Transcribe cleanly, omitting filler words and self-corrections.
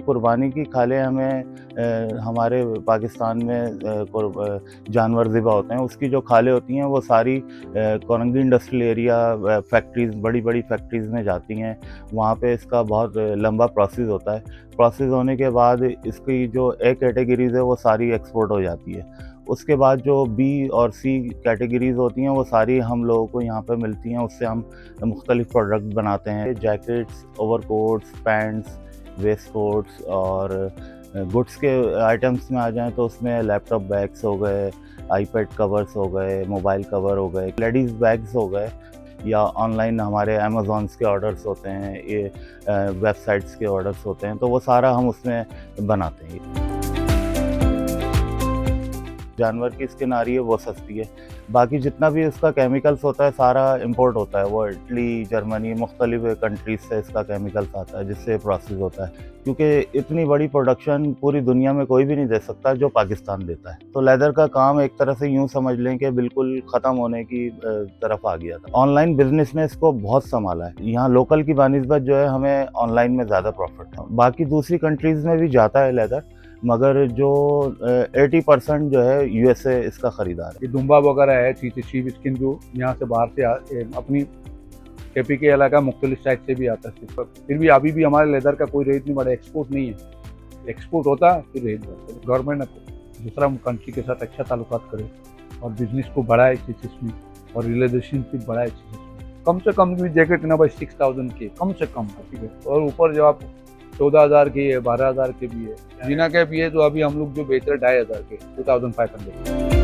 कुर्बानी की खालें हमें हमारे पाकिस्तान में जानवर ज़िबा होते हैं, उसकी जो खालें होती हैं वो सारी कोरंगी इंडस्ट्रियल एरिया फैक्ट्रीज़, बड़ी-बड़ी फैक्ट्रीज़ में जाती हैं। वहाँ पे इसका बहुत लंबा प्रोसेस होता है। प्रोसेस होने के बाद इसकी जो ए कैटेगरीज़ है वो सारी एक्सपोर्ट हो जाती है। उसके बाद जो बी और सी कैटेगरीज़ होती हैं वो सारी हम लोगों को यहाँ पे मिलती हैं, उससे हम मुख्तलिफ़ प्रोडक्ट बनाते हैं। जैकेट्स, ओवरकोट्स, पैंट्स, वेस्टकोट्स और गुड्स के आइटम्स में आ जाएँ तो उसमें लैपटॉप बैग्स हो गए, आईपैड कवर्स हो गए, मोबाइल कवर हो गए, लेडीज़ बैग्स हो गए, या ऑनलाइन हमारे अमेज़ॉन्स के ऑर्डर्स होते हैं, ये वेबसाइट्स के ऑर्डर्स होते हैं, तो वो सारा हम उसमें बनाते हैं। जानवर की स्किन आ रही है वो सस्ती है, बाकी जितना भी इसका केमिकल्स होता है सारा इंपोर्ट होता है। वो इटली, जर्मनी, मुख्तलिफ कंट्रीज से इसका केमिकल्स आता है जिससे प्रोसेस होता है, क्योंकि इतनी बड़ी प्रोडक्शन पूरी दुनिया में कोई भी नहीं दे सकता जो पाकिस्तान देता है। तो लेदर का काम एक तरह से यूँ समझ लें कि बिल्कुल ख़त्म होने की तरफ आ गया था। ऑनलाइन बिजनेस ने इसको बहुत संभाला है। यहाँ लोकल की बानिस्बत जो है हमें ऑनलाइन में ज़्यादा प्रॉफिट है। बाकी दूसरी कंट्रीज़ में भी जाता है लेदर, मगर जो 80% जो है यूएसए इसका खरीदार है। ये दुम्बा वगैरह है, शीप स्किन जो यहाँ से बाहर से अपनी केपी के इलाका मुख्तलिफ साइड से भी आता है। फिर भी अभी भी हमारे लेदर का कोई रेट नहीं बढ़ा, एक्सपोर्ट नहीं है। एक्सपोर्ट होता फिर रेट बढ़ता। गवर्नमेंट दूसरा कंट्री के साथ अच्छा ताल्लुकात करे और बिजनेस को बढ़ाए इस चीज़ में, और रिलेशनशिप बढ़ाए इस चीज़ में। कम से कम भी जैकेट ना भाई 6000 के कम से कम, ठीक है। और ऊपर जो आप 14,000 की है, 12,000 के भी है, बिना के भी है, तो अभी हम लोग जो बेच रहे हैं 2,500 के, 2500।